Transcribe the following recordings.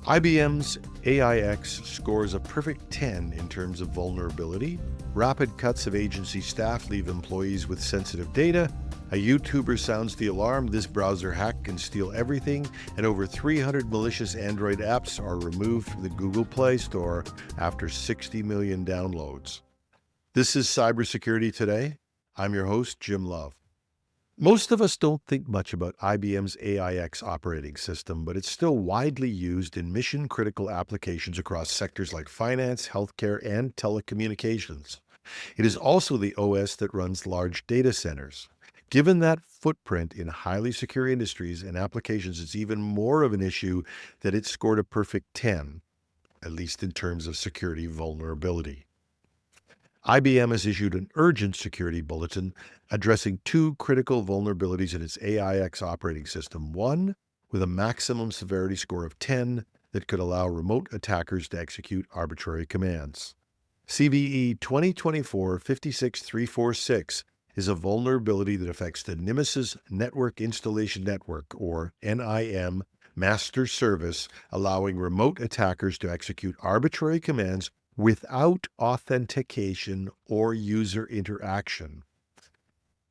IBM's AIX scores a perfect 10 in terms of vulnerability. Rapid cuts of agency staff leave employees with sensitive data. A YouTuber sounds the alarm. This browser hack can steal everything. And over 300 malicious Android apps are removed from the Google Play Store after 60 million downloads. This is Cybersecurity Today. I'm your host, Jim Love. Most of us don't think much about IBM's AIX operating system, but it's still widely used in mission-critical applications across sectors like finance, healthcare, and telecommunications. It is also the OS that runs large data centers. Given that footprint in highly secure industries and applications, it's even more of an issue that it scored a perfect 10, at least in terms of security vulnerability. IBM has issued an urgent security bulletin addressing two critical vulnerabilities in its AIX operating system. One, with a maximum severity score of 10 that could allow remote attackers to execute arbitrary commands. CVE 2024-56346 is a vulnerability that affects the Nemesis Network Installation Network, or NIM, master service, allowing remote attackers to execute arbitrary commands without authentication or user interaction.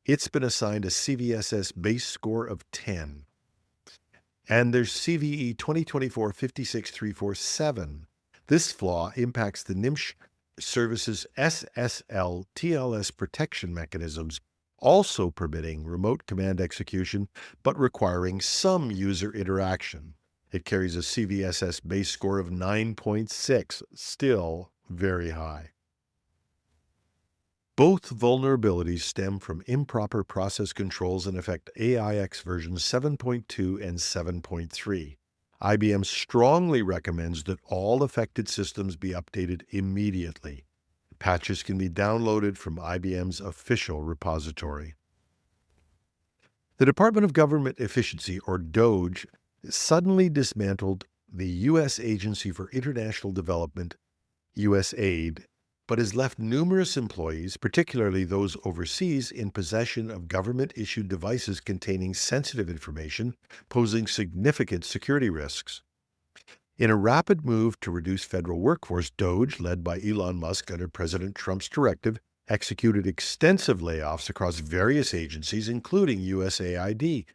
It's been assigned a CVSS base score of 10. And there's CVE 2024-56347. This flaw impacts the NIMS service's SSL TLS protection mechanisms, also permitting remote command execution, but requiring some user interaction. It carries a CVSS base score of 9.6, still very high. Both vulnerabilities stem from improper process controls and affect AIX versions 7.2 and 7.3. IBM strongly recommends that all affected systems be updated immediately. Patches can be downloaded from IBM's official repository. The Department of Government Efficiency, or DOGE, suddenly dismantled the U.S. Agency for International Development, USAID, but has left numerous employees, particularly those overseas, in possession of government-issued devices containing sensitive information, posing significant security risks. In a rapid move to reduce federal workforce, DOGE, led by Elon Musk under President Trump's directive, executed extensive layoffs across various agencies, including USAID.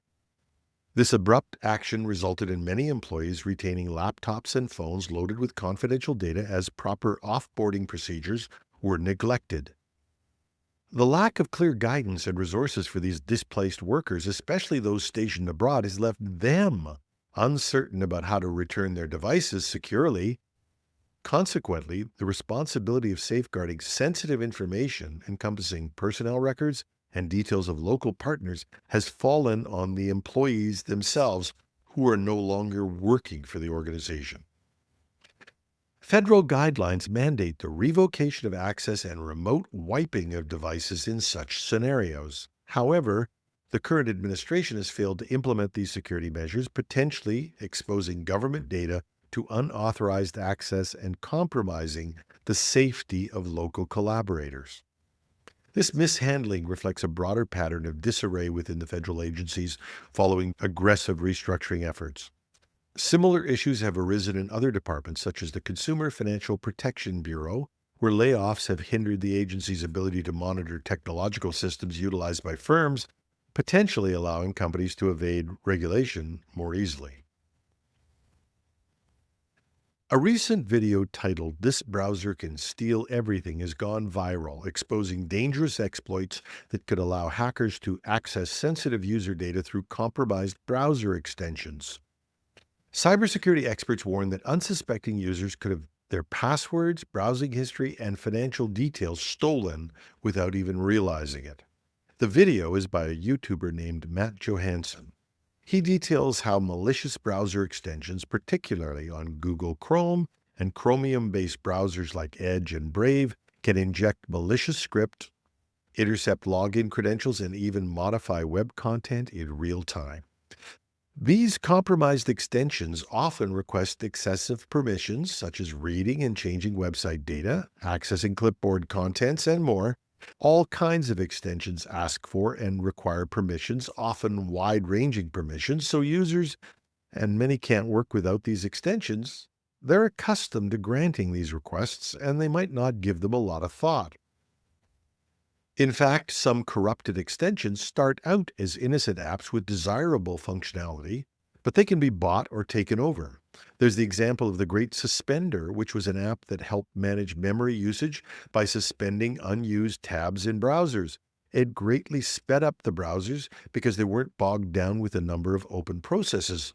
This abrupt action resulted in many employees retaining laptops and phones loaded with confidential data as proper off-boarding procedures were neglected. The lack of clear guidance and resources for these displaced workers, especially those stationed abroad, has left them uncertain about how to return their devices securely. Consequently, the responsibility of safeguarding sensitive information encompassing personnel records and details of local partners has fallen on the employees themselves, who are no longer working for the organization. Federal guidelines mandate the revocation of access and remote wiping of devices in such scenarios. However, the current administration has failed to implement these security measures, potentially exposing government data to unauthorized access and compromising the safety of local collaborators. This mishandling reflects a broader pattern of disarray within the federal agencies following aggressive restructuring efforts. Similar issues have arisen in other departments, such as the Consumer Financial Protection Bureau, where layoffs have hindered the agency's ability to monitor technological systems utilized by firms, potentially allowing companies to evade regulation more easily. A recent video titled "This Browser Can Steal Everything" has gone viral, exposing dangerous exploits that could allow hackers to access sensitive user data through compromised browser extensions. Cybersecurity experts warn that unsuspecting users could have their passwords, browsing history, and financial details stolen without even realizing it. The video is by a YouTuber named Matt Johansson. He details how malicious browser extensions, particularly on Google Chrome and Chromium-based browsers like Edge and Brave, can inject malicious script, intercept login credentials, and even modify web content in real time. These compromised extensions often request excessive permissions, such as reading and changing website data, accessing clipboard contents, and more. All kinds of extensions ask for and require permissions, often wide-ranging permissions, so users, and many can't work without these extensions, they're accustomed to granting these requests, and they might not give them a lot of thought. In fact, some corrupted extensions start out as innocent apps with desirable functionality, but they can be bought or taken over. There's the example of the Great Suspender, which was an app that helped manage memory usage by suspending unused tabs in browsers. It greatly sped up the browsers because they weren't bogged down with a number of open processes.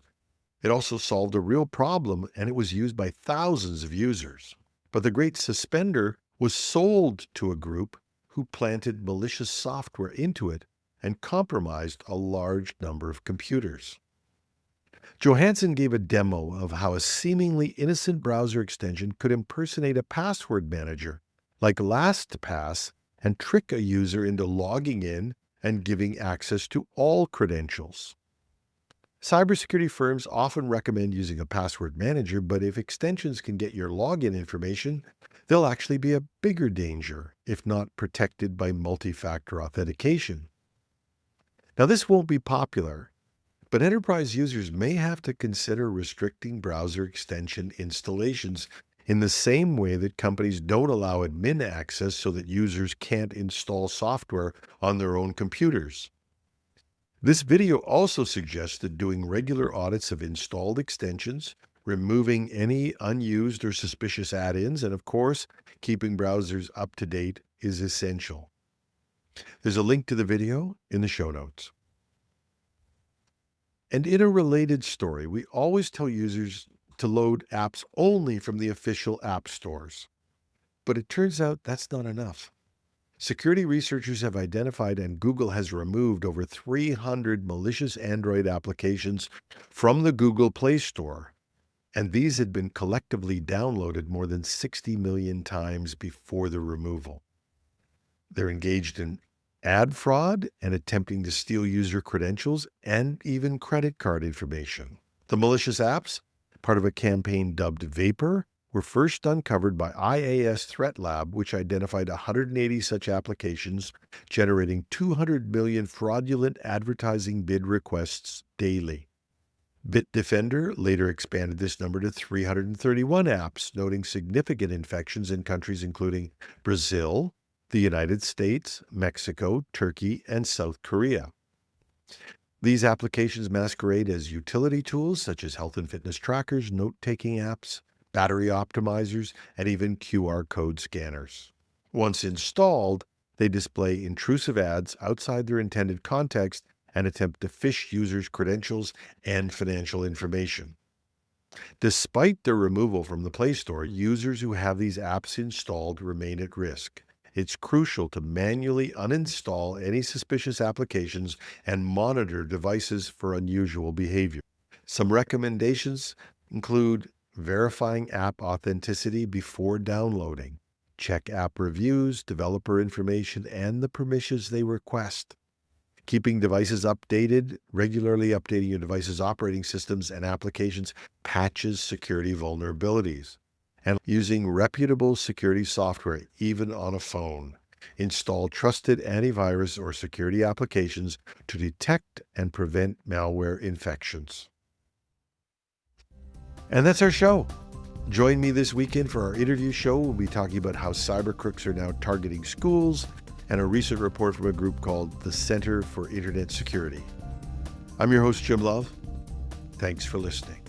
It also solved a real problem, and it was used by thousands of users. But the Great Suspender was sold to a group who planted malicious software into it and compromised a large number of computers. Johansson gave a demo of how a seemingly innocent browser extension could impersonate a password manager, like LastPass, and trick a user into logging in and giving access to all credentials. Cybersecurity firms often recommend using a password manager, but if extensions can get your login information, they'll actually be a bigger danger if not protected by multi-factor authentication. Now, this won't be popular, but enterprise users may have to consider restricting browser extension installations in the same way that companies don't allow admin access so that users can't install software on their own computers. This video also suggests that doing regular audits of installed extensions, removing any unused or suspicious add-ins, and of course, keeping browsers up to date is essential. There's a link to the video in the show notes. And in a related story, we always tell users to load apps only from the official app stores. But it turns out that's not enough. Security researchers have identified, and Google has removed, over 300 malicious Android applications from the Google Play Store, and these had been collectively downloaded more than 60 million times before the removal. They're engaged in ad fraud and attempting to steal user credentials and even credit card information. The malicious apps, part of a campaign dubbed Vapor, were first uncovered by IAS Threat Lab, which identified 180 such applications, generating 200 million fraudulent advertising bid requests daily. Bitdefender later expanded this number to 331 apps, noting significant infections in countries including Brazil, the United States, Mexico, Turkey, and South Korea. These applications masquerade as utility tools such as health and fitness trackers, note-taking apps, battery optimizers, and even QR code scanners. Once installed, they display intrusive ads outside their intended context and attempt to phish users' credentials and financial information. Despite their removal from the Play Store, users who have these apps installed remain at risk. It's crucial to manually uninstall any suspicious applications and monitor devices for unusual behavior. Some recommendations include verifying app authenticity before downloading. Check app reviews, developer information, and the permissions they request. Keeping devices updated, regularly updating your device's operating systems and applications patches security vulnerabilities. And using reputable security software, even on a phone. Install trusted antivirus or security applications to detect and prevent malware infections. And that's our show. Join me this weekend for our interview show. We'll be talking about how cyber crooks are now targeting schools and a recent report from a group called the Center for Internet Security. I'm your host, Jim Love. Thanks for listening.